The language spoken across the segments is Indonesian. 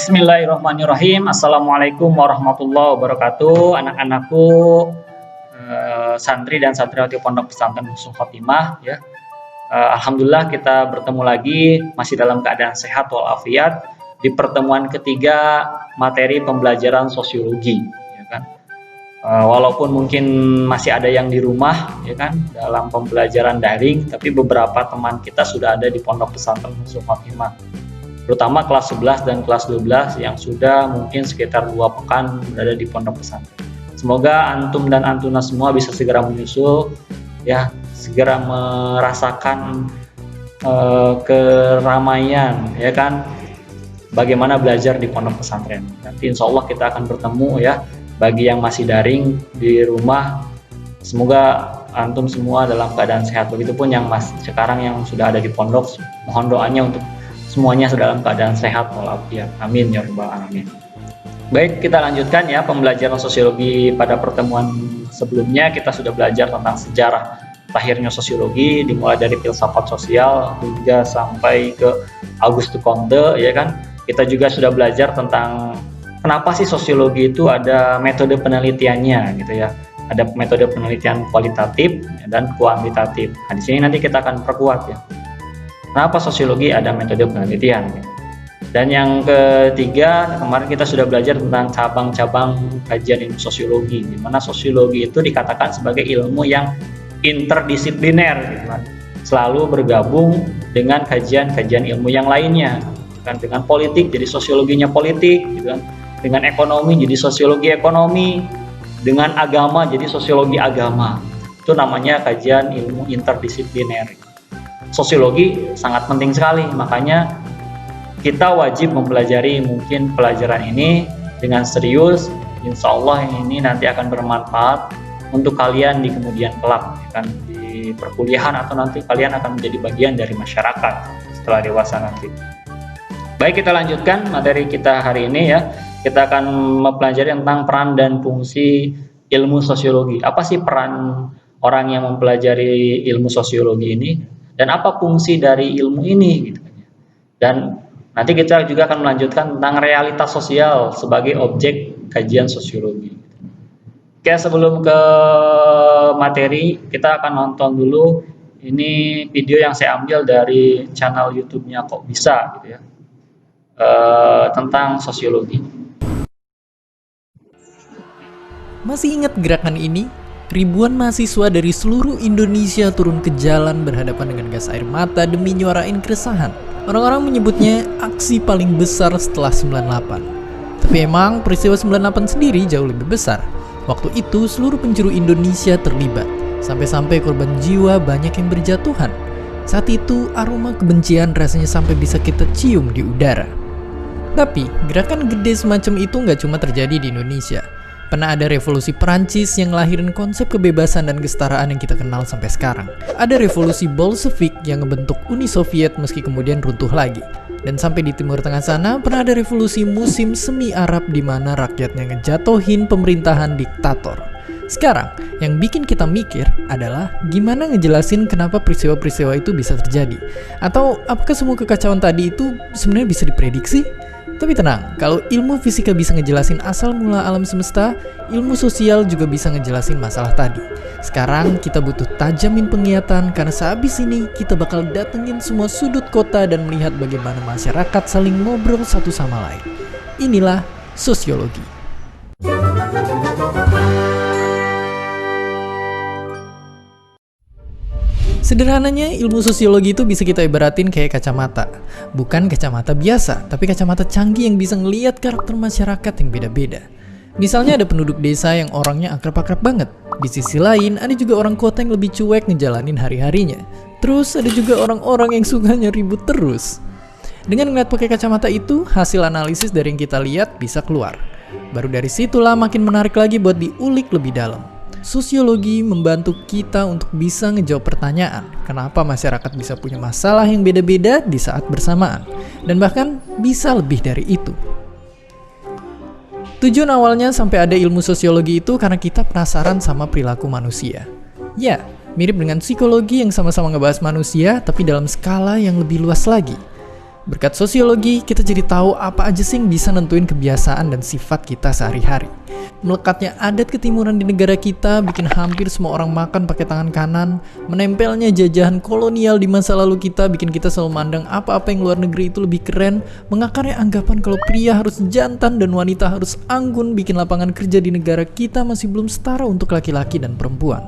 Bismillahirrahmanirrahim. Assalamualaikum warahmatullahi wabarakatuh. Anak-anakku, santri dan santriwati Pondok Pesantren Husnul Khotimah, ya. Alhamdulillah kita bertemu lagi masih dalam keadaan sehat walafiat di pertemuan ketiga materi pembelajaran sosiologi, ya kan. Walaupun mungkin masih ada yang di rumah, ya kan, dalam pembelajaran daring, tapi beberapa teman kita sudah ada di Pondok Pesantren Husnul Khotimah, terutama kelas 11 dan kelas 12 yang sudah mungkin sekitar 2 pekan berada di pondok pesantren. Semoga antum dan antuna semua bisa segera menyusul, ya, segera merasakan keramaian, ya kan, bagaimana belajar di pondok pesantren. Nanti insya Allah kita akan bertemu, ya, bagi yang masih daring di rumah. Semoga antum semua dalam keadaan sehat. Begitupun yang sekarang yang sudah ada di pondok, mohon doanya untuk semuanya dalam keadaan sehat walafiat. Amin ya rabbal alamin. Baik, kita lanjutkan ya pembelajaran sosiologi. Pada pertemuan sebelumnya kita sudah belajar tentang sejarah lahirnya sosiologi, dimulai dari filsafat sosial hingga sampai ke Auguste Comte, ya kan. Kita juga sudah belajar tentang kenapa sih sosiologi itu ada metode penelitiannya gitu ya. Ada metode penelitian kualitatif dan kuantitatif. Nah, di sini nanti kita akan perkuat ya. Kenapa sosiologi ada metode penelitian? Dan yang ketiga, kemarin kita sudah belajar tentang cabang-cabang kajian ilmu sosiologi, di mana sosiologi itu dikatakan sebagai ilmu yang interdisipliner, gitu kan, selalu bergabung dengan kajian-kajian ilmu yang lainnya. Kan, dengan politik, jadi sosiologinya politik, gitu kan. Dengan ekonomi, jadi sosiologi ekonomi. Dengan agama, jadi sosiologi agama. Itu namanya kajian ilmu interdisipliner. Sosiologi sangat penting sekali, makanya kita wajib mempelajari mungkin pelajaran ini dengan serius. Insya Allah ini nanti akan bermanfaat untuk kalian di kemudian kelak, ya kan, di perkuliahan atau nanti kalian akan menjadi bagian dari masyarakat setelah dewasa nanti. Baik, kita lanjutkan materi kita hari ini ya. Kita akan mempelajari tentang peran dan fungsi ilmu sosiologi. Apa sih peran orang yang mempelajari ilmu sosiologi ini? Dan apa fungsi dari ilmu ini gitu. Dan nanti kita juga akan melanjutkan tentang realitas sosial sebagai objek kajian sosiologi. Oke, sebelum ke materi kita akan nonton dulu ini video yang saya ambil dari channel YouTube-nya Kok Bisa gitu ya, tentang sosiologi. Masih ingat gerakan ini? Ribuan mahasiswa dari seluruh Indonesia turun ke jalan berhadapan dengan gas air mata demi nyuarain keresahan. Orang-orang menyebutnya aksi paling besar setelah 98. Tapi emang peristiwa 98 sendiri jauh lebih besar. Waktu itu seluruh penjuru Indonesia terlibat. Sampai-sampai korban jiwa banyak yang berjatuhan. Saat itu aroma kebencian rasanya sampai bisa kita cium di udara. Tapi gerakan gede semacam itu nggak cuma terjadi di Indonesia. Pernah ada revolusi Perancis yang ngelahirin konsep kebebasan dan kesetaraan yang kita kenal sampai sekarang. Ada revolusi Bolshevik yang ngebentuk Uni Soviet meski kemudian runtuh lagi. Dan sampai di Timur Tengah sana pernah ada revolusi musim semi Arab di mana rakyatnya ngejatohin pemerintahan diktator. Sekarang, yang bikin kita mikir adalah gimana ngejelasin kenapa peristiwa-peristiwa itu bisa terjadi. Atau apakah semua kekacauan tadi itu sebenarnya bisa diprediksi? Tapi tenang, kalau ilmu fisika bisa ngejelasin asal mula alam semesta, ilmu sosial juga bisa ngejelasin masalah tadi. Sekarang kita butuh tajamin penglihatan karena sehabis ini kita bakal datengin semua sudut kota dan melihat bagaimana masyarakat saling ngobrol satu sama lain. Inilah sosiologi. Sederhananya, ilmu sosiologi itu bisa kita ibaratin kayak kacamata. Bukan kacamata biasa, tapi kacamata canggih yang bisa ngelihat karakter masyarakat yang beda-beda. Misalnya ada penduduk desa yang orangnya akrab-akrab banget. Di sisi lain, ada juga orang kota yang lebih cuek ngejalanin hari-harinya. Terus ada juga orang-orang yang sukanya ribut terus. Dengan ngeliat pakai kacamata itu, hasil analisis dari yang kita lihat bisa keluar. Baru dari situlah makin menarik lagi buat diulik lebih dalam. Sosiologi membantu kita untuk bisa ngejawab pertanyaan kenapa masyarakat bisa punya masalah yang beda-beda di saat bersamaan, dan bahkan bisa lebih dari itu. Tujuan awalnya sampai ada ilmu sosiologi itu karena kita penasaran sama perilaku manusia. Ya, mirip dengan psikologi yang sama-sama ngebahas manusia tapi dalam skala yang lebih luas lagi. Berkat sosiologi, kita jadi tahu apa aja sih yang bisa nentuin kebiasaan dan sifat kita sehari-hari. Melekatnya adat ketimuran di negara kita bikin hampir semua orang makan pakai tangan kanan. Menempelnya jajahan kolonial di masa lalu kita bikin kita selalu mandang apa-apa yang luar negeri itu lebih keren. Mengakarnya anggapan kalau pria harus jantan dan wanita harus anggun bikin lapangan kerja di negara kita masih belum setara untuk laki-laki dan perempuan.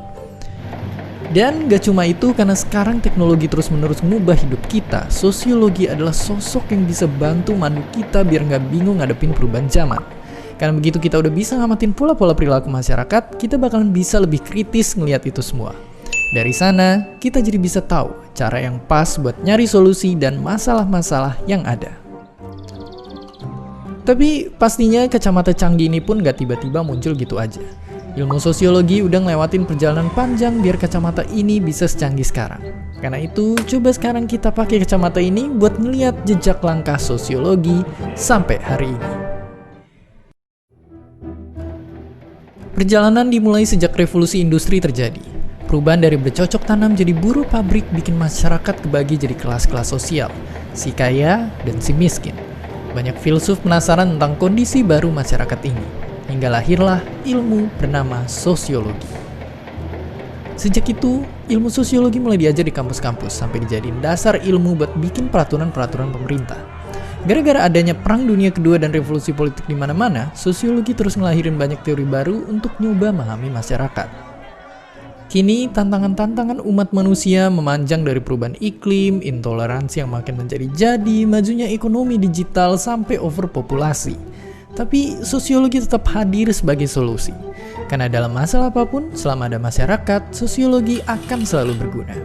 Dan gak cuma itu, karena sekarang teknologi terus-menerus mengubah hidup kita, sosiologi adalah sosok yang bisa bantu mandu kita biar gak bingung ngadepin perubahan zaman. Karena begitu kita udah bisa ngamatin pola-pola perilaku masyarakat, kita bakalan bisa lebih kritis ngelihat itu semua. Dari sana, kita jadi bisa tahu cara yang pas buat nyari solusi dan masalah-masalah yang ada. Tapi pastinya kacamata canggih ini pun gak tiba-tiba muncul gitu aja. Ilmu sosiologi udah ngelewatin perjalanan panjang biar kacamata ini bisa secanggih sekarang. Karena itu, coba sekarang kita pakai kacamata ini buat ngeliat jejak langkah sosiologi sampai hari ini. Perjalanan dimulai sejak revolusi industri terjadi. Perubahan dari bercocok tanam jadi buruh pabrik bikin masyarakat kebagi jadi kelas-kelas sosial, si kaya dan si miskin. Banyak filsuf penasaran tentang kondisi baru masyarakat ini. Hingga lahirlah ilmu bernama sosiologi. Sejak itu, ilmu sosiologi mulai diajar di kampus-kampus sampai dijadiin dasar ilmu buat bikin peraturan-peraturan pemerintah. Gara-gara adanya Perang Dunia Kedua dan revolusi politik di mana-mana, sosiologi terus ngelahirin banyak teori baru untuk nyoba memahami masyarakat. Kini, tantangan-tantangan umat manusia memanjang dari perubahan iklim, intoleransi yang makin menjadi-jadi, majunya ekonomi digital, sampai overpopulasi. Tapi sosiologi tetap hadir sebagai solusi. Karena dalam masalah apapun, selama ada masyarakat, sosiologi akan selalu berguna.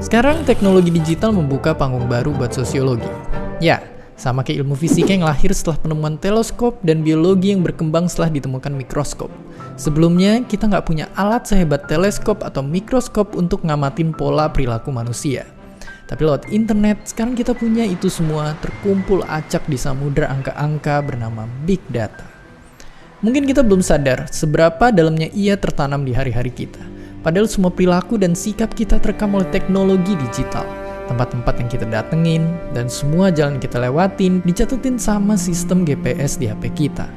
Sekarang teknologi digital membuka panggung baru buat sosiologi. Ya, sama kayak ilmu fisika yang lahir setelah penemuan teleskop dan biologi yang berkembang setelah ditemukan mikroskop. Sebelumnya, kita nggak punya alat sehebat teleskop atau mikroskop untuk ngamatin pola perilaku manusia. Tapi lewat internet, sekarang kita punya itu semua terkumpul acak di samudera angka-angka bernama Big Data. Mungkin kita belum sadar seberapa dalamnya ia tertanam di hari-hari kita. Padahal semua perilaku dan sikap kita terekam oleh teknologi digital. Tempat-tempat yang kita datengin dan semua jalan yang kita lewatin dicatetin sama sistem GPS di HP kita.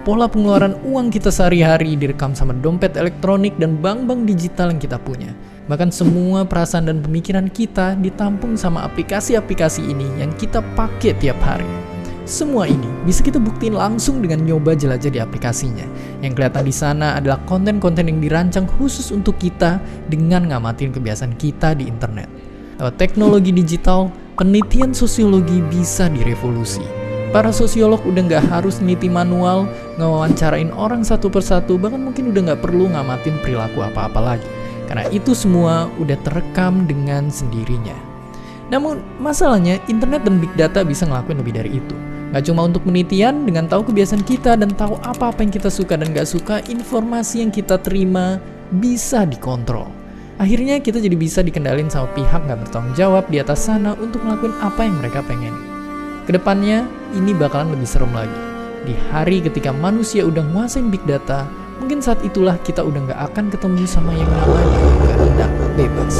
Pola pengeluaran uang kita sehari-hari direkam sama dompet elektronik dan bank-bank digital yang kita punya. Bahkan semua perasaan dan pemikiran kita ditampung sama aplikasi-aplikasi ini yang kita pakai tiap hari. Semua ini bisa kita buktiin langsung dengan nyoba jelajah di aplikasinya. Yang kelihatan di sana adalah konten-konten yang dirancang khusus untuk kita dengan ngamatin kebiasaan kita di internet. Lewat teknologi digital, penelitian sosiologi bisa direvolusi. Para sosiolog udah nggak harus neliti manual, ngewawancarain orang satu persatu, bahkan mungkin udah nggak perlu ngamatin perilaku apa-apa lagi. Karena itu semua udah terekam dengan sendirinya. Namun, masalahnya internet dan big data bisa ngelakuin lebih dari itu. Gak cuma untuk penelitian, dengan tahu kebiasaan kita dan tahu apa-apa yang kita suka dan gak suka, informasi yang kita terima bisa dikontrol. Akhirnya kita jadi bisa dikendalin sama pihak gak bertanggung jawab di atas sana untuk ngelakuin apa yang mereka pengen. Kedepannya, ini bakalan lebih serem lagi. Di hari ketika manusia udah nguasain big data, mungkin saat itulah kita udah gak akan ketemu sama yang namanya kehendak bebas.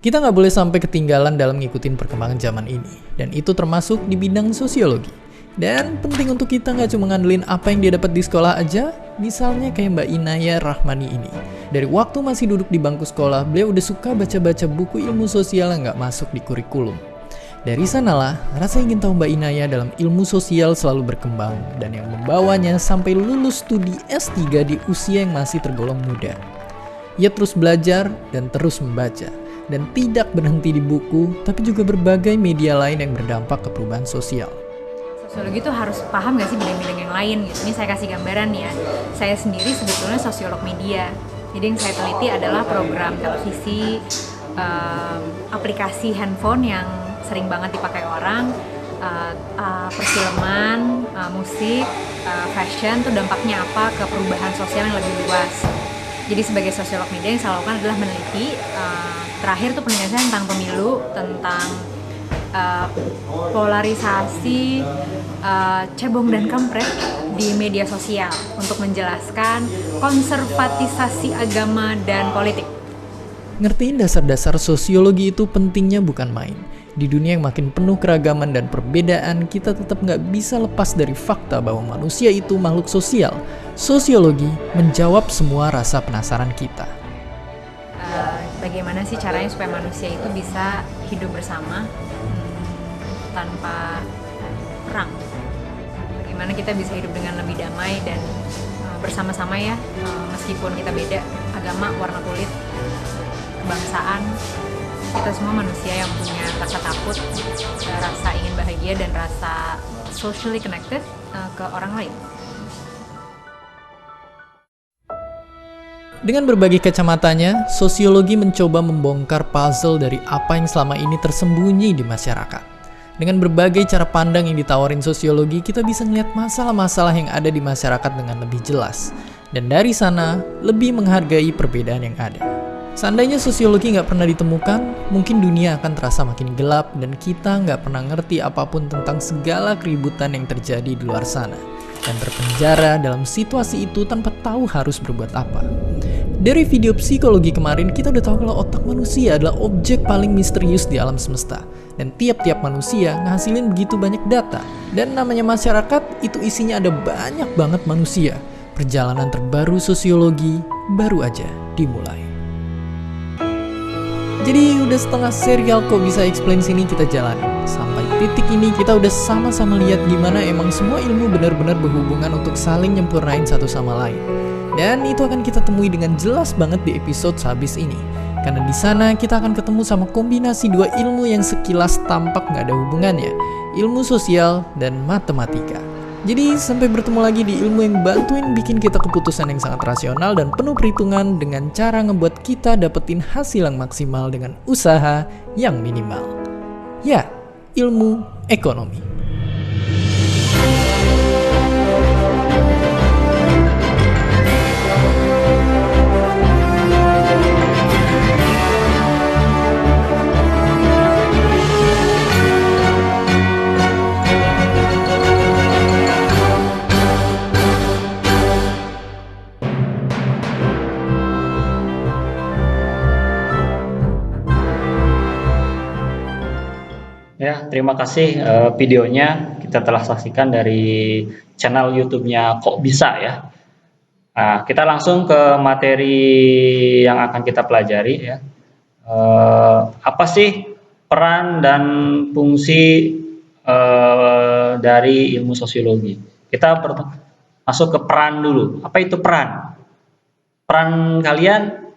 Kita nggak boleh sampai ketinggalan dalam ngikutin perkembangan zaman ini. Dan itu termasuk di bidang sosiologi. Dan penting untuk kita nggak cuma ngandelin apa yang dia dapat di sekolah aja. Misalnya kayak Mbak Inaya Rahmani ini. Dari waktu masih duduk di bangku sekolah, beliau udah suka baca-baca buku ilmu sosial yang nggak masuk di kurikulum. Dari sanalah, rasa ingin tahu Mbak Inaya dalam ilmu sosial selalu berkembang. Dan yang membawanya sampai lulus studi S3 di usia yang masih tergolong muda. Ia terus belajar dan terus membaca. Dan tidak berhenti di buku, tapi juga berbagai media lain yang berdampak ke perubahan sosial. Sosiologi itu harus paham gak sih bidang-bidang yang lain gitu. Ini saya kasih gambaran ya. Saya sendiri sebetulnya sosiolog media. Jadi yang saya teliti adalah program televisi, aplikasi handphone yang sering banget dipakai orang, perfilman, musik, fashion, itu dampaknya apa ke perubahan sosial yang lebih luas. Jadi sebagai sosiolog media yang saya lakukan adalah meneliti, terakhir tuh penelitian tentang pemilu, tentang polarisasi cebong dan kampret di media sosial untuk menjelaskan konservatisasi agama dan politik. Ngertiin dasar-dasar sosiologi itu pentingnya bukan main. Di dunia yang makin penuh keragaman dan perbedaan, kita tetap nggak bisa lepas dari fakta bahwa manusia itu makhluk sosial. Sosiologi menjawab semua rasa penasaran kita. Bagaimana sih caranya supaya manusia itu bisa hidup bersama tanpa perang? Bagaimana kita bisa hidup dengan lebih damai dan bersama-sama ya, meskipun kita beda agama, warna kulit, kebangsaan, kita semua manusia yang punya rasa takut, rasa ingin bahagia, dan rasa socially connected ke orang lain. Dengan berbagai kacamatanya, sosiologi mencoba membongkar puzzle dari apa yang selama ini tersembunyi di masyarakat. Dengan berbagai cara pandang yang ditawarin sosiologi, kita bisa melihat masalah-masalah yang ada di masyarakat dengan lebih jelas. Dan dari sana, lebih menghargai perbedaan yang ada. Seandainya sosiologi nggak pernah ditemukan, mungkin dunia akan terasa makin gelap dan kita nggak pernah ngerti apapun tentang segala keributan yang terjadi di luar sana. Dan terpenjara dalam situasi itu tanpa tahu harus berbuat apa. Dari video psikologi kemarin, kita udah tahu kalau otak manusia adalah objek paling misterius di alam semesta. Dan tiap-tiap manusia ngasilin begitu banyak data. Dan namanya masyarakat, itu isinya ada banyak banget manusia. Perjalanan terbaru sosiologi baru aja dimulai. Jadi udah setengah serial Kok Bisa Explain sini kita jalani. Sampai titik ini kita udah sama-sama lihat gimana emang semua ilmu benar-benar berhubungan untuk saling nyempurnain satu sama lain. Dan itu akan kita temui dengan jelas banget di episode sehabis ini. Karena di sana kita akan ketemu sama kombinasi dua ilmu yang sekilas tampak nggak ada hubungannya. Ilmu sosial dan matematika. Jadi sampai bertemu lagi di ilmu yang bantuin bikin kita keputusan yang sangat rasional dan penuh perhitungan dengan cara ngebuat kita dapetin hasil yang maksimal dengan usaha yang minimal. Ya, ilmu ekonomi. Ya, terima kasih videonya kita telah saksikan dari channel YouTube-nya Kok Bisa ya. Nah, kita langsung ke materi yang akan kita pelajari ya. Apa sih peran dan fungsi dari ilmu sosiologi? Kita masuk ke peran dulu. Apa itu peran? Peran kalian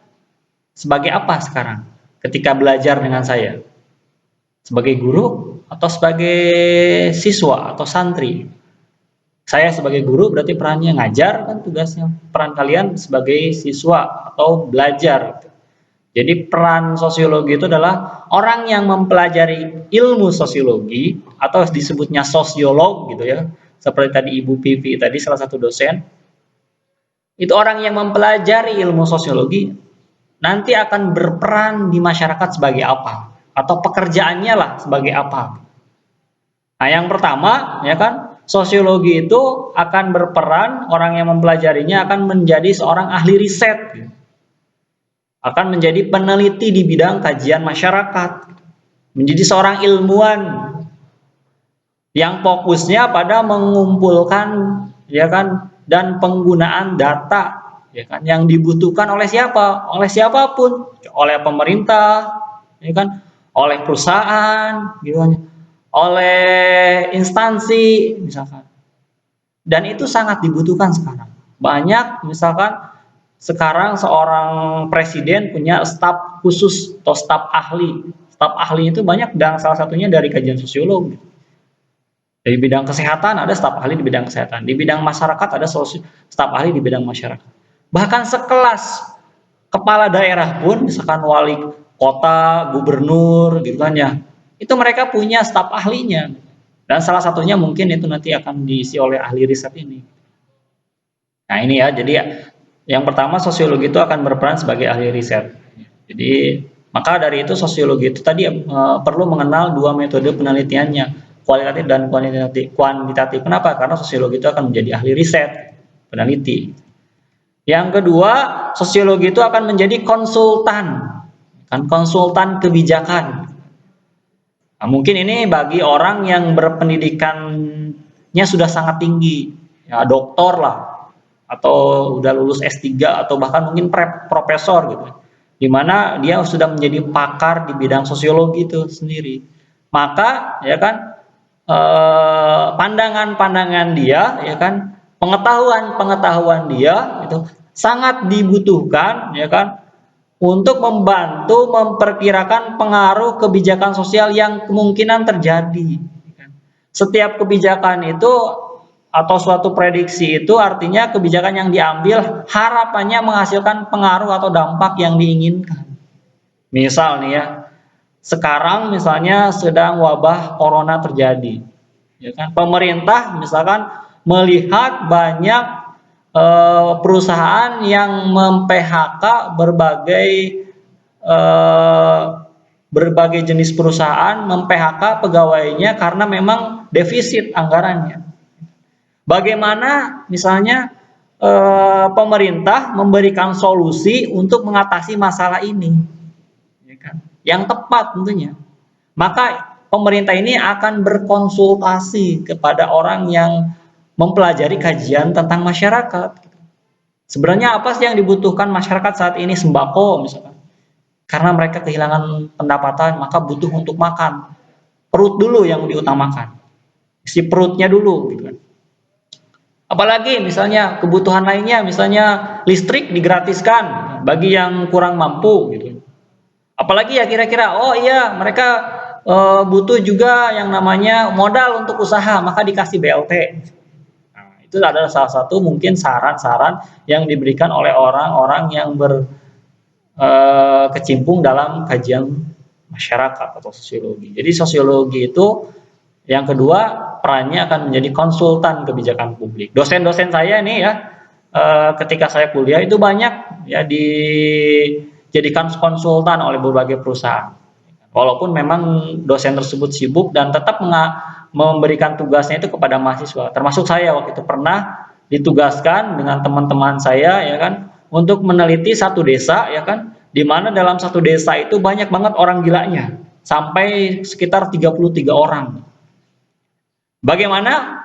sebagai apa sekarang ketika belajar dengan saya? Sebagai guru atau sebagai siswa atau santri? Saya sebagai guru berarti perannya ngajar kan tugasnya. Peran kalian sebagai siswa atau belajar. Jadi peran sosiologi itu adalah orang yang mempelajari ilmu sosiologi atau disebutnya sosiolog gitu ya. Seperti tadi Ibu Pivi tadi salah satu dosen. Itu orang yang mempelajari ilmu sosiologi nanti akan berperan di masyarakat sebagai apa? Atau pekerjaannya lah sebagai apa. Nah, yang pertama ya kan, sosiologi itu akan berperan, orang yang mempelajarinya akan menjadi seorang ahli riset, akan menjadi peneliti di bidang kajian masyarakat, menjadi seorang ilmuwan yang fokusnya pada mengumpulkan ya kan dan penggunaan data ya kan yang dibutuhkan oleh siapa? Oleh siapapun, oleh pemerintah ya kan, oleh perusahaan, gitu kan, oleh instansi misalkan. Dan itu sangat dibutuhkan sekarang. Banyak misalkan sekarang seorang presiden punya staf khusus atau staf ahli. Staf ahli itu banyak dan salah satunya dari kajian sosiologi. Dari bidang kesehatan ada staf ahli di bidang kesehatan. Di bidang masyarakat ada staf ahli di bidang masyarakat. Bahkan sekelas kepala daerah pun misalkan wali kota, gubernur gitu kan ya. Itu mereka punya staf ahlinya. Dan salah satunya mungkin itu nanti akan diisi oleh ahli riset ini. Nah, ini ya. Jadi yang pertama sosiologi itu akan berperan sebagai ahli riset. Jadi maka dari itu sosiologi itu tadi perlu mengenal dua metode penelitiannya, kualitatif dan kuantitatif. Kenapa? Karena sosiologi itu akan menjadi ahli riset, peneliti. Yang kedua, sosiologi itu akan menjadi konsultan. kan konsultan kebijakan. Nah, mungkin ini bagi orang yang berpendidikannya sudah sangat tinggi, ya doktor lah, atau udah lulus S3 atau bahkan mungkin profesor gitu. Di mana dia sudah menjadi pakar di bidang sosiologi itu sendiri. Maka ya kan pandangan-pandangan dia ya kan, pengetahuan-pengetahuan dia itu sangat dibutuhkan ya kan untuk membantu memperkirakan pengaruh kebijakan sosial yang kemungkinan terjadi. Setiap kebijakan itu atau suatu prediksi itu artinya kebijakan yang diambil harapannya menghasilkan pengaruh atau dampak yang diinginkan. Misal nih ya, sekarang misalnya sedang wabah corona terjadi, ya kan? Pemerintah misalkan melihat banyak perusahaan yang mem-PHK berbagai jenis perusahaan mem-PHK pegawainya karena memang defisit anggarannya. Bagaimana misalnya pemerintah memberikan solusi untuk mengatasi masalah ini, ya kan? Yang tepat tentunya. Maka pemerintah ini akan berkonsultasi kepada orang yang mempelajari kajian tentang masyarakat. Sebenarnya apa sih yang dibutuhkan masyarakat saat ini? Sembako misalkan. Karena mereka kehilangan pendapatan, maka butuh untuk makan. Perut dulu yang diutamakan. Isi perutnya dulu gitu kan. Apalagi misalnya kebutuhan lainnya, misalnya listrik digratiskan bagi yang kurang mampu gitu. Apalagi ya kira-kira, oh iya mereka butuh juga yang namanya modal untuk usaha, maka dikasih BLT. Itu adalah salah satu mungkin saran-saran yang diberikan oleh orang-orang yang berkecimpung dalam kajian masyarakat atau sosiologi. Jadi sosiologi itu yang kedua perannya akan menjadi konsultan kebijakan publik. Dosen-dosen saya nih ya, ketika saya kuliah itu banyak ya dijadikan konsultan oleh berbagai perusahaan. Walaupun memang dosen tersebut sibuk dan tetap memberikan tugasnya itu kepada mahasiswa. Termasuk saya waktu itu pernah ditugaskan dengan teman-teman saya ya kan untuk meneliti satu desa ya kan, di mana dalam satu desa itu banyak banget orang gilanya, sampai sekitar 33 orang. Bagaimana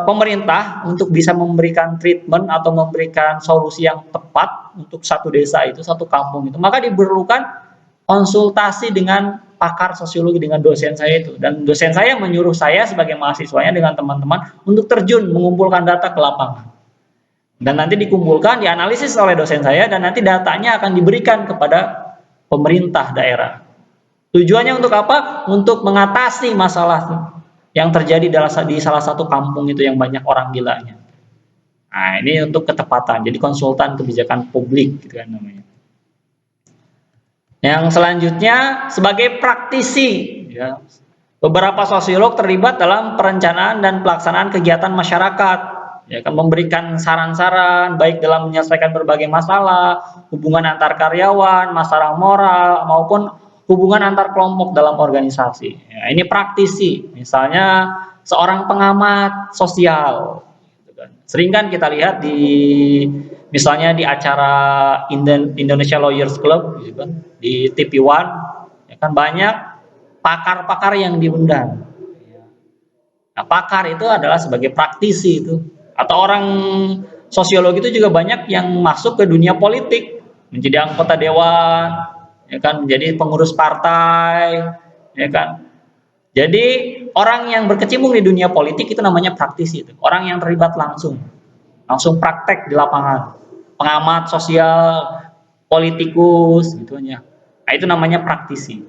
pemerintah untuk bisa memberikan treatment atau memberikan solusi yang tepat untuk satu desa itu, satu kampung itu, maka diperlukan konsultasi dengan pakar sosiologi, dengan dosen saya itu. Dan dosen saya menyuruh saya sebagai mahasiswanya dengan teman-teman untuk terjun mengumpulkan data ke lapangan. Dan nanti dikumpulkan, dianalisis oleh dosen saya, dan nanti datanya akan diberikan kepada pemerintah daerah. Tujuannya untuk apa? Untuk mengatasi masalah yang terjadi di salah satu kampung itu yang banyak orang gilanya. Nah, ini untuk ketepatan. Jadi konsultan kebijakan publik gitu kan namanya. Yang selanjutnya sebagai praktisi, ya. Beberapa sosiolog terlibat dalam perencanaan dan pelaksanaan kegiatan masyarakat, ya kan, memberikan saran-saran baik dalam menyelesaikan berbagai masalah, hubungan antar karyawan, masalah moral maupun hubungan antar kelompok dalam organisasi. Ya, ini praktisi, misalnya seorang pengamat sosial. Sering kan kita lihat misalnya di acara Indonesia Lawyers Club gitu kan, di TV One ya kan, banyak pakar-pakar yang diundang. Nah, pakar itu adalah sebagai praktisi itu. Atau orang sosiologi itu juga banyak yang masuk ke dunia politik, menjadi anggota dewan, ya kan, menjadi pengurus partai, ya kan. Jadi orang yang berkecimpung di dunia politik itu namanya praktisi itu. Orang yang terlibat langsung praktek di lapangan. Pengamat sosial, politikus gitu ya. Nah, itu namanya praktisi.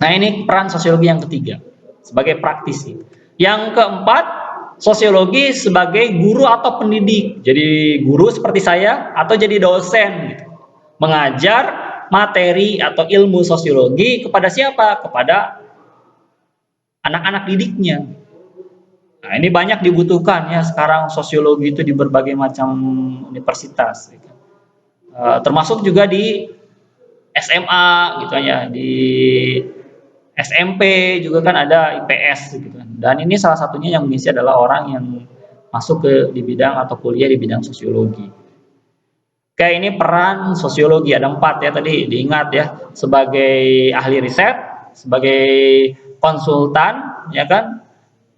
Nah, ini peran sosiologi yang ketiga sebagai praktisi. Yang keempat, sosiologi sebagai guru atau pendidik. Jadi guru seperti saya atau jadi dosen gitu. Mengajar materi atau ilmu sosiologi kepada siapa? Kepada anak-anak didiknya. Nah, ini banyak dibutuhkan ya sekarang sosiologi itu di berbagai macam universitas. Termasuk juga di SMA gitu ya, di SMP juga kan ada IPS gitu kan. Dan ini salah satunya yang mengisi adalah orang yang masuk di bidang atau kuliah di bidang sosiologi. Kayak ini peran sosiologi ada 4 ya tadi diingat ya, sebagai ahli riset, sebagai konsultan ya kan,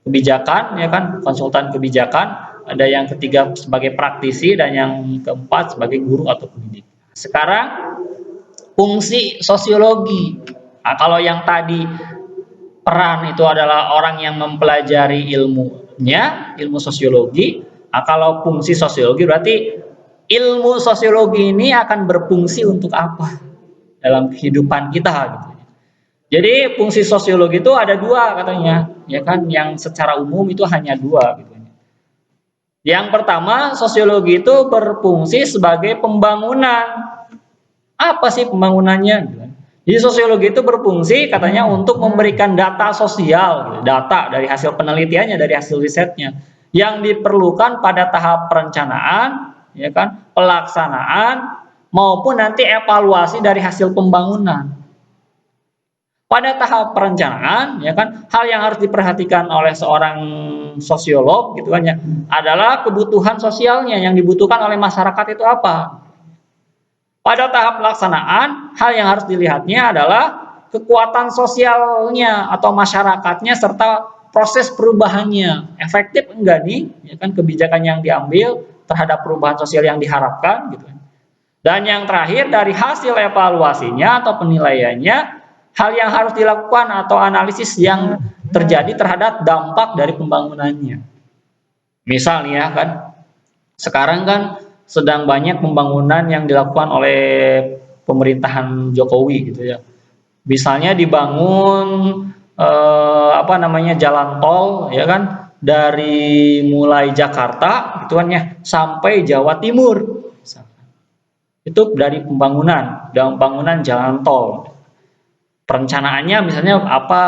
kebijakan ya kan, konsultan kebijakan, ada yang ketiga sebagai praktisi dan yang keempat sebagai guru atau pendidik. Sekarang fungsi sosiologi. Nah, kalau yang tadi peran itu adalah orang yang mempelajari ilmunya, ilmu sosiologi. Nah, kalau fungsi sosiologi berarti ilmu sosiologi ini akan berfungsi untuk apa dalam kehidupan kita gitu. Jadi fungsi sosiologi itu ada 2 katanya, ya kan? Yang secara umum itu hanya 2 gitu. Yang pertama, sosiologi itu berfungsi sebagai pembangunan. Apa sih pembangunannya? Jadi sosiologi itu berfungsi katanya untuk memberikan data sosial, data dari hasil penelitiannya, dari hasil risetnya yang diperlukan pada tahap perencanaan, ya kan, pelaksanaan maupun nanti evaluasi dari hasil pembangunan. Pada tahap perencanaan, ya kan, hal yang harus diperhatikan oleh seorang sosiolog gitu kan ya, adalah kebutuhan sosialnya yang dibutuhkan oleh masyarakat itu apa. Pada tahap pelaksanaan, hal yang harus dilihatnya adalah kekuatan sosialnya atau masyarakatnya serta proses perubahannya. Efektif enggak nih, ya kan, kebijakan yang diambil terhadap perubahan sosial yang diharapkan gitu. Dan yang terakhir dari hasil evaluasinya atau penilaiannya, hal yang harus dilakukan atau analisis yang terjadi terhadap dampak dari pembangunannya. Misalnya kan, sekarang kan sedang banyak pembangunan yang dilakukan oleh pemerintahan Jokowi gitu ya. Misalnya dibangun jalan tol ya kan, dari mulai Jakarta gitu kan ya sampai Jawa Timur. Itu dari pembangunan jalan tol. Perencanaannya misalnya apa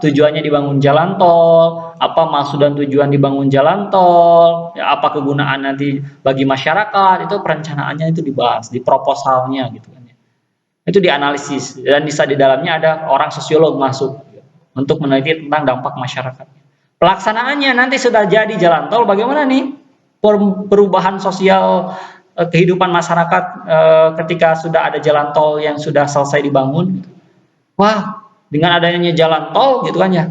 tujuannya dibangun jalan tol, apa maksud dan tujuan dibangun jalan tol, ya, apa kegunaan nanti bagi masyarakat, itu perencanaannya itu dibahas di proposalnya gitu kan. Itu dianalisis dan di dalamnya ada orang sosiolog masuk untuk meneliti tentang dampak masyarakat. Pelaksanaannya nanti sudah jadi jalan tol, bagaimana nih perubahan sosial kehidupan masyarakat ketika sudah ada jalan tol yang sudah selesai dibangun. Wah, dengan adanya jalan tol gitu kan ya,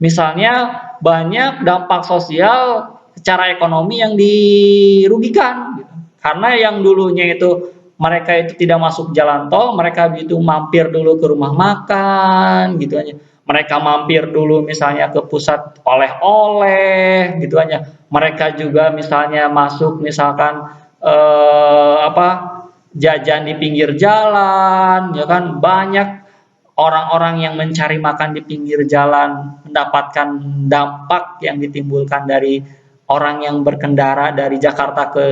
misalnya banyak dampak sosial secara ekonomi yang dirugikan gitu. Karena yang dulunya itu mereka itu tidak masuk jalan tol, mereka itu mampir dulu ke rumah makan gitu aja. Mereka mampir dulu misalnya ke pusat oleh-oleh gitu aja. Mereka juga misalnya masuk misalkan jajan di pinggir jalan ya kan, banyak orang-orang yang mencari makan di pinggir jalan mendapatkan dampak yang ditimbulkan dari orang yang berkendara dari Jakarta ke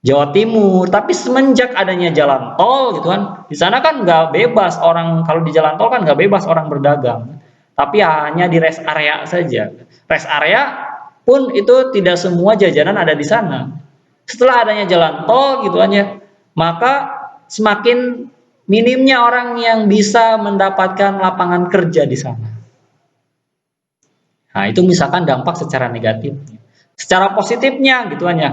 Jawa Timur. Tapi semenjak adanya jalan tol gitu kan, di sana kan nggak bebas orang, kalau di jalan tol kan nggak bebas orang berdagang, tapi hanya di rest area saja. Rest area pun itu tidak semua jajanan ada di sana. Setelah adanya jalan tol gitu kan ya, maka semakin minimnya orang yang bisa mendapatkan lapangan kerja di sana. Nah, itu misalkan dampak secara negatifnya. Secara positifnya gitu kan ya.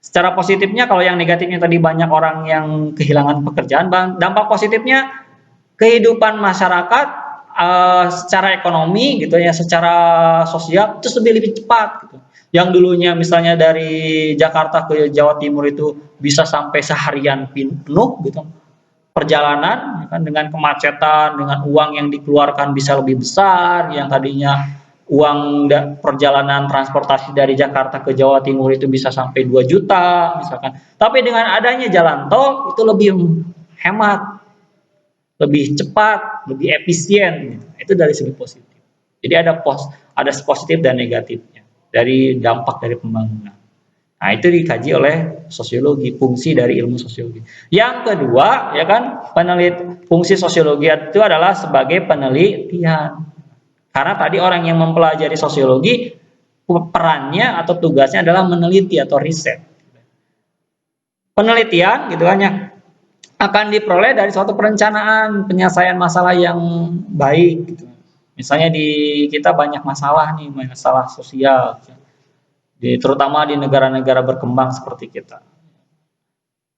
Secara positifnya kalau yang negatifnya tadi banyak orang yang kehilangan pekerjaan, dampak positifnya kehidupan masyarakat secara ekonomi gitu ya, secara sosial itu lebih cepat gitu. Yang dulunya misalnya dari Jakarta ke Jawa Timur itu bisa sampai seharian penuh gitu. Perjalanan kan, dengan kemacetan, dengan uang yang dikeluarkan bisa lebih besar, yang tadinya uang perjalanan transportasi dari Jakarta ke Jawa Timur itu bisa sampai 2 juta misalkan. Tapi dengan adanya jalan tol itu lebih hemat, lebih cepat, lebih efisien gitu. Itu dari segi positif. Jadi ada positif dan negatifnya dari dampak dari pembangunan. Nah, itu dikaji oleh sosiologi, fungsi dari ilmu sosiologi. Yang kedua, ya kan, fungsi sosiologi itu adalah sebagai penelitian. Karena tadi orang yang mempelajari sosiologi, perannya atau tugasnya adalah meneliti atau riset. Penelitian gitu kan ya, akan diperoleh dari suatu perencanaan penyelesaian masalah yang baik gitu. Misalnya di kita banyak masalah nih, masalah sosial. Terutama di negara-negara berkembang seperti kita.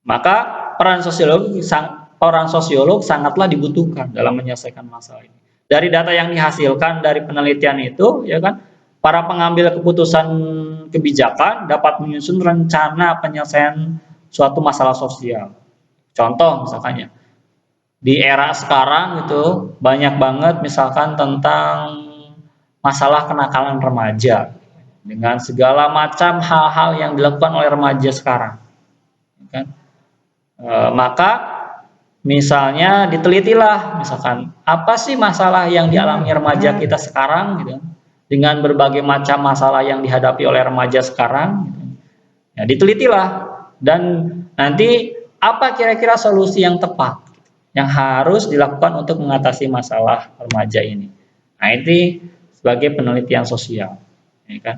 Maka orang sosiolog sangatlah dibutuhkan dalam menyelesaikan masalah ini. Dari data yang dihasilkan dari penelitian itu, ya kan, para pengambil keputusan kebijakan dapat menyusun rencana penyelesaian suatu masalah sosial. Contoh misalkannya, di era sekarang itu banyak banget misalkan tentang masalah kenakalan remaja dengan segala macam hal-hal yang dilakukan oleh remaja sekarang, kan? Maka misalnya ditelitilah misalkan apa sih masalah yang dialami remaja kita sekarang gitu, dengan berbagai macam masalah yang dihadapi oleh remaja sekarang gitu. Ya, ditelitilah dan nanti apa kira-kira solusi yang tepat yang harus dilakukan untuk mengatasi masalah remaja ini. Nah, ini sebagai penelitian sosial, ya kan?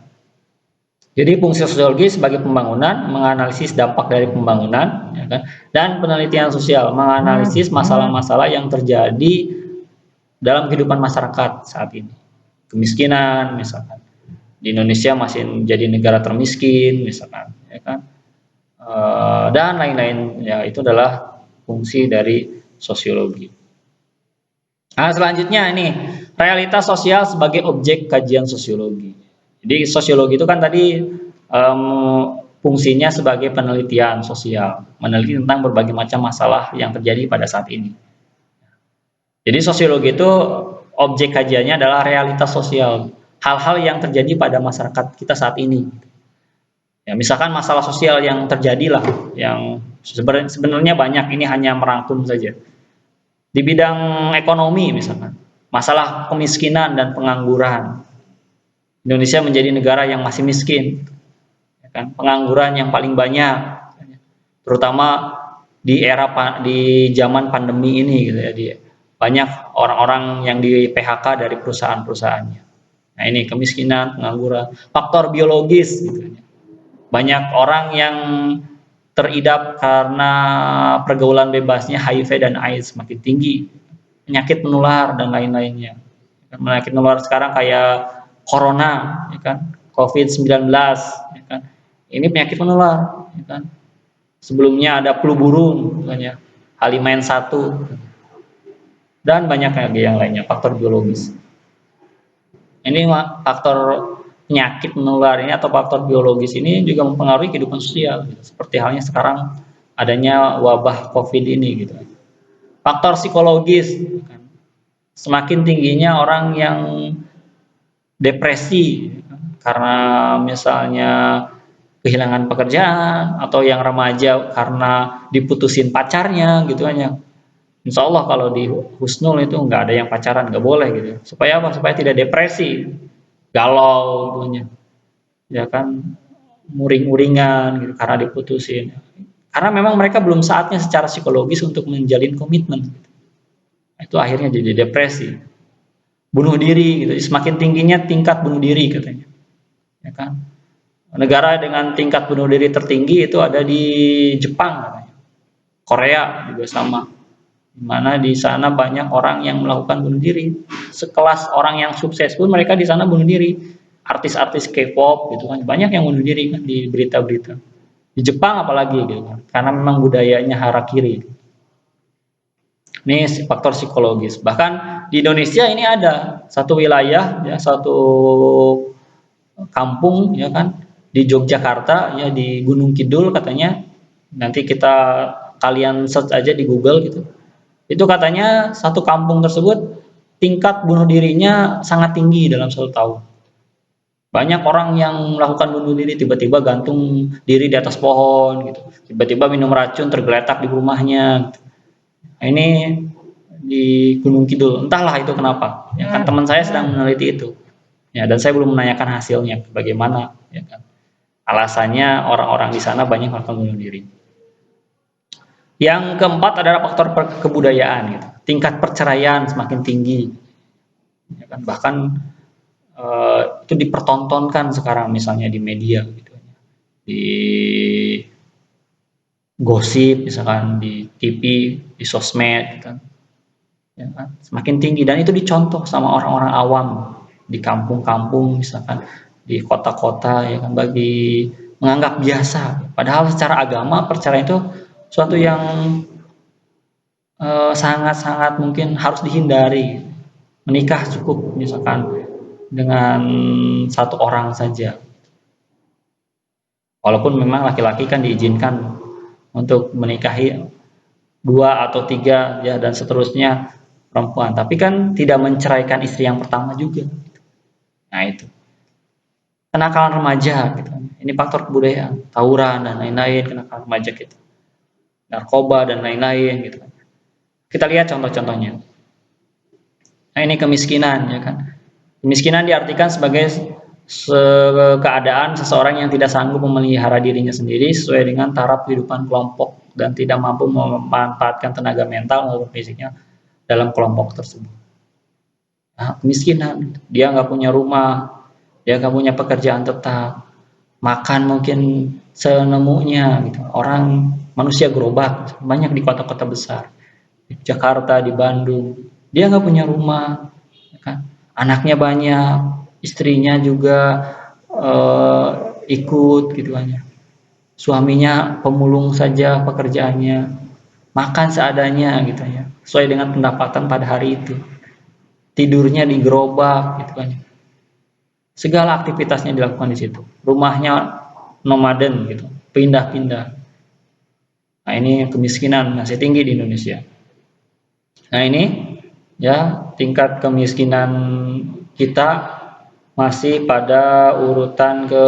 Jadi fungsi sosiologi sebagai pembangunan, menganalisis dampak dari pembangunan, ya kan? Dan penelitian sosial, menganalisis masalah-masalah yang terjadi dalam kehidupan masyarakat saat ini. Kemiskinan, misalkan di Indonesia masih menjadi negara termiskin, misalkan, ya kan? Dan lain-lain. Ya, itu adalah fungsi dari sosiologi. Nah, selanjutnya ini realitas sosial sebagai objek kajian sosiologi. Jadi sosiologi itu kan tadi fungsinya sebagai penelitian sosial, meneliti tentang berbagai macam masalah yang terjadi pada saat ini. Jadi sosiologi itu objek kajiannya adalah realitas sosial, hal-hal yang terjadi pada masyarakat kita saat ini. Ya, misalkan masalah sosial yang terjadi lah, yang sebenarnya banyak, ini hanya merangkum saja. Di bidang ekonomi misalkan, masalah kemiskinan dan pengangguran. Indonesia menjadi negara yang masih miskin, ya kan? Pengangguran yang paling banyak, terutama di zaman pandemi ini, gitu ya. Banyak orang-orang yang di PHK dari perusahaan-perusahaannya. Nah, ini kemiskinan, pengangguran, faktor biologis, gitu ya. Banyak orang yang teridap karena pergaulan bebasnya HIV dan AIDS semakin tinggi, penyakit menular dan lain-lainnya. Penyakit menular sekarang kayak corona, ya kan, COVID-19, ya kan. Ini penyakit menular, ya kan. Sebelumnya ada flu burung, misalnya H5N1, dan banyak lagi yang lainnya, faktor biologis. Ini faktor penyakit menular ini atau faktor biologis ini juga mempengaruhi kehidupan sosial, gitu. Seperti halnya sekarang adanya wabah COVID ini, gitu. Faktor psikologis, gitu kan. Semakin tingginya orang yang depresi, gitu kan, karena misalnya kehilangan pekerjaan, atau yang remaja karena diputusin pacarnya, gitu aja. Insya Allah kalau di Husnul itu nggak ada yang pacaran, nggak boleh gitu. Supaya apa? Supaya tidak depresi, galau dunia, ya kan, muring-muringan gitu karena diputusin. Karena memang mereka belum saatnya secara psikologis untuk menjalin komitmen. Gitu. Itu akhirnya jadi depresi, bunuh diri gitu. Semakin tingginya tingkat bunuh diri katanya, ya kan. Negara dengan tingkat bunuh diri tertinggi itu ada di Jepang katanya. Korea juga sama. Dimana di sana banyak orang yang melakukan bunuh diri. Sekelas orang yang sukses pun mereka di sana bunuh diri. Artis-artis K-pop gitu kan, banyak yang bunuh diri kan di berita-berita. Di Jepang apalagi gitu kan, karena memang budayanya harakiri. Ini faktor psikologis. Bahkan di Indonesia ini ada satu wilayah, ya, satu kampung, ya kan, di Yogyakarta, ya, di Gunung Kidul katanya. Nanti kalian search aja di Google gitu. Itu katanya satu kampung tersebut tingkat bunuh dirinya sangat tinggi dalam 1 tahun. Banyak orang yang melakukan bunuh diri, tiba-tiba gantung diri di atas pohon gitu. Tiba-tiba minum racun tergeletak di rumahnya. Gitu. Nah, ini di Gunung Kidul. Entahlah itu kenapa. Ya kan, teman saya sedang meneliti itu. Ya, dan saya belum menanyakan hasilnya bagaimana, ya kan. Alasannya orang-orang di sana banyak melakukan bunuh diri. Yang keempat adalah faktor kebudayaan, gitu. Tingkat perceraian semakin tinggi, ya kan? Bahkan itu dipertontonkan sekarang misalnya di media, gitu. Di gosip, misalkan di TV, di sosmed, gitu. Ya kan? Semakin tinggi dan itu dicontoh sama orang-orang awam di kampung-kampung, misalkan di kota-kota, ya kan, bagi menganggap biasa. Padahal secara agama perceraian itu suatu yang sangat-sangat mungkin harus dihindari. Menikah cukup misalkan dengan satu orang saja. Walaupun memang laki-laki kan diizinkan untuk menikahi dua atau tiga ya dan seterusnya perempuan, tapi kan tidak menceraikan istri yang pertama juga. Nah itu kenakalan remaja gitu. Ini faktor kebudayaan, tawuran dan lain-lain, kenakalan remaja gitu, narkoba dan lain-lain gitu. Kita lihat contoh-contohnya. Nah ini kemiskinan ya kan. Kemiskinan diartikan sebagai keadaan seseorang yang tidak sanggup memelihara dirinya sendiri sesuai dengan taraf kehidupan kelompok dan tidak mampu memanfaatkan tenaga mental maupun fisiknya dalam kelompok tersebut. Nah, kemiskinan, dia nggak punya rumah, dia nggak punya pekerjaan tetap, makan mungkin senemunya gitu. Orang manusia gerobak banyak di kota-kota besar, di Jakarta, di Bandung, dia nggak punya rumah, ya kan? Anaknya banyak, istrinya juga ikut gitu kan ya. Suaminya pemulung saja pekerjaannya, makan seadanya gitu ya, sesuai dengan pendapatan pada hari itu. Tidurnya di gerobak gitu kan. Segala aktivitasnya dilakukan di situ. Rumahnya nomaden gitu, pindah-pindah. Nah, ini kemiskinan masih tinggi di Indonesia. Nah, ini ya tingkat kemiskinan kita masih pada urutan ke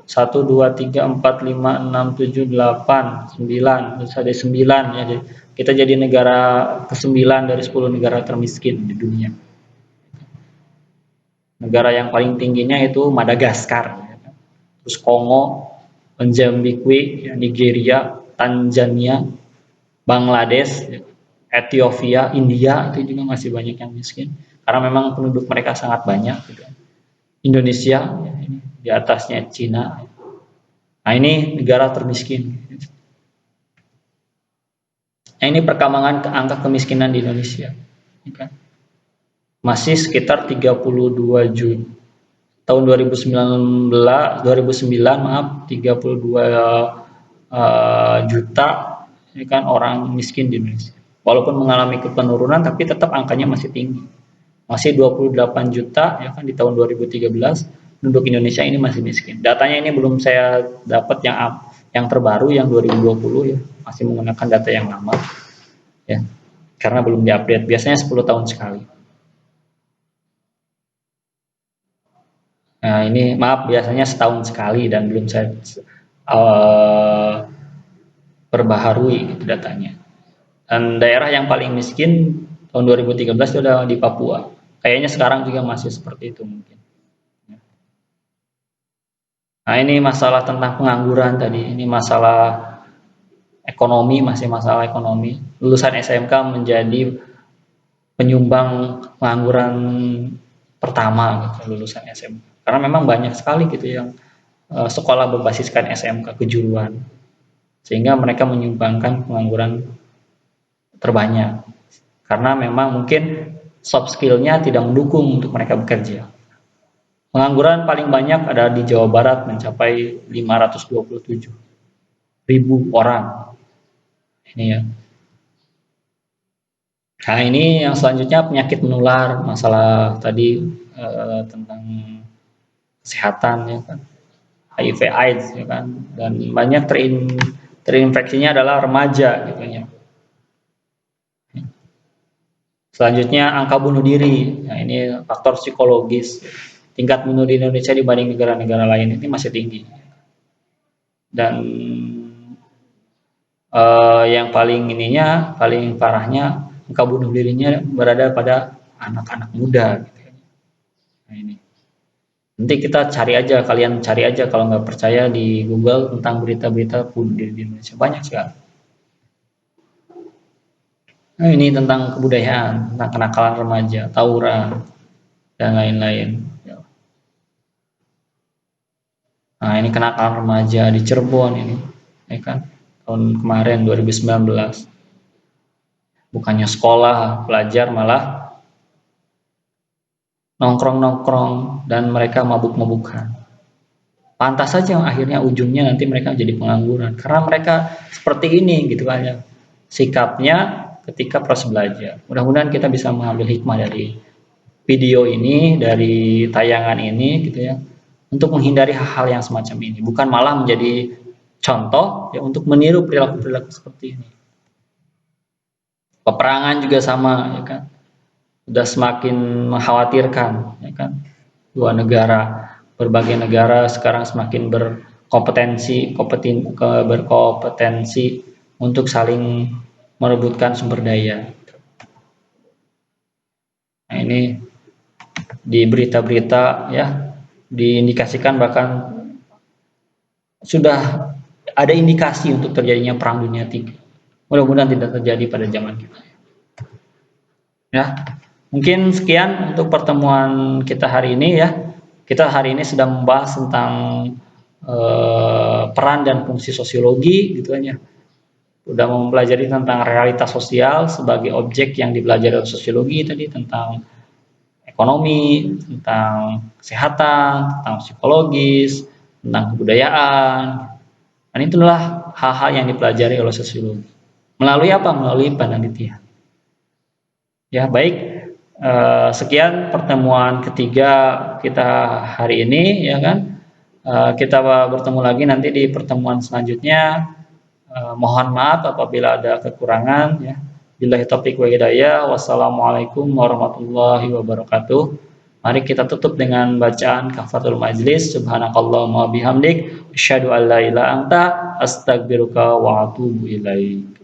1, 2, 3, 4, 5, 6, 7, 8, 9, terus ada 9 ya. Kita jadi negara ke-9 dari 10 negara termiskin di dunia. Negara yang paling tingginya itu Madagaskar, terus Kongo, Mozambik, Nigeria, Tanzania, Bangladesh, Ethiopia, India itu juga masih banyak yang miskin karena memang penduduk mereka sangat banyak. Indonesia, ya, ini di atasnya Cina. Nah ini negara termiskin. Nah ini perkembangan angka kemiskinan di Indonesia. Masih sekitar 32 juta. Tahun 2009 maaf 32 juta ini kan orang miskin di Indonesia. Walaupun mengalami penurunan tapi tetap angkanya masih tinggi. Masih 28 juta ya kan di tahun 2013 penduduk Indonesia ini masih miskin. Datanya ini belum saya dapat yang terbaru yang 2020 ya, masih menggunakan data yang lama ya. Karena belum diupdate. Biasanya 10 tahun sekali. Nah, ini maaf biasanya setahun sekali dan belum saya perbaharui gitu datanya. Dan daerah yang paling miskin tahun 2013 itu adalah di Papua. Kayaknya sekarang juga masih seperti itu mungkin. Nah, ini masalah tentang pengangguran tadi. Ini masalah ekonomi, masih masalah ekonomi. Lulusan SMK menjadi penyumbang pengangguran pertama gitu, lulusan SMK. Karena memang banyak sekali gitu yang sekolah berbasiskan SMK kejuruan. Sehingga mereka menyumbangkan pengangguran terbanyak. Karena memang mungkin soft skill-nya tidak mendukung untuk mereka bekerja. Pengangguran paling banyak ada di Jawa Barat mencapai 527.000 orang. Ini ya. Nah ini yang selanjutnya penyakit menular, masalah tadi tentang kesehatan ya kan, HIV/AIDS ya kan, dan banyak terinfeksinya adalah remaja gitu ya. Selanjutnya angka bunuh diri. Nah, ini faktor psikologis. Tingkat bunuh diri Indonesia dibanding negara-negara lain ini masih tinggi. Dan yang paling paling parahnya angka bunuh dirinya berada pada anak-anak muda. Gitu. Nah, ini. Nanti kita kalian cari aja kalau nggak percaya di Google tentang berita-berita bunuh diri di Indonesia banyak sekali. Nah, ini tentang kebudayaan, tentang kenakalan remaja, tawuran, dan lain-lain. Nah, ini kenakalan remaja di Cirebon ini, ya kan? Tahun kemarin 2019. Bukannya sekolah, belajar malah nongkrong-nongkrong dan mereka mabuk-mabukan. Pantas saja akhirnya ujungnya nanti mereka jadi pengangguran karena mereka seperti ini gitu kan ya sikapnya ketika proses belajar. Mudah-mudahan kita bisa mengambil hikmah dari video ini, dari tayangan ini gitu ya, untuk menghindari hal-hal yang semacam ini, bukan malah menjadi contoh ya untuk meniru perilaku-perilaku seperti ini. Peperangan juga sama ya kan, sudah semakin mengkhawatirkan ya kan. Dua negara, berbagai negara sekarang semakin berkompetensi untuk saling merebutkan sumber daya. Nah, ini di berita-berita ya diindikasikan bahkan sudah ada indikasi untuk terjadinya perang dunia 3. Mudah-mudahan tidak terjadi pada zaman kita. Ya, mungkin sekian untuk pertemuan kita hari ini ya. Kita hari ini sudah membahas tentang peran dan fungsi sosiologi gitu ya. Sudah mempelajari tentang realitas sosial sebagai objek yang dipelajari oleh sosiologi tadi, tentang ekonomi, tentang kesehatan, tentang psikologis, tentang kebudayaan. Dan itulah hal-hal yang dipelajari oleh sosiologi. Melalui apa? Melalui penelitian. Ya, baik. Sekian pertemuan ketiga kita hari ini ya kan. Kita bertemu lagi nanti di pertemuan selanjutnya. Mohon maaf apabila ada kekurangan ya. Billahi taufiq wa hidayah. Wassalamualaikum warahmatullahi wabarakatuh. Mari kita tutup dengan bacaan kafaratul majlis. Subhanakallahumma bihamdik asyhadu an la ilaha illa anta astaghfiruka wa atubu ilaik.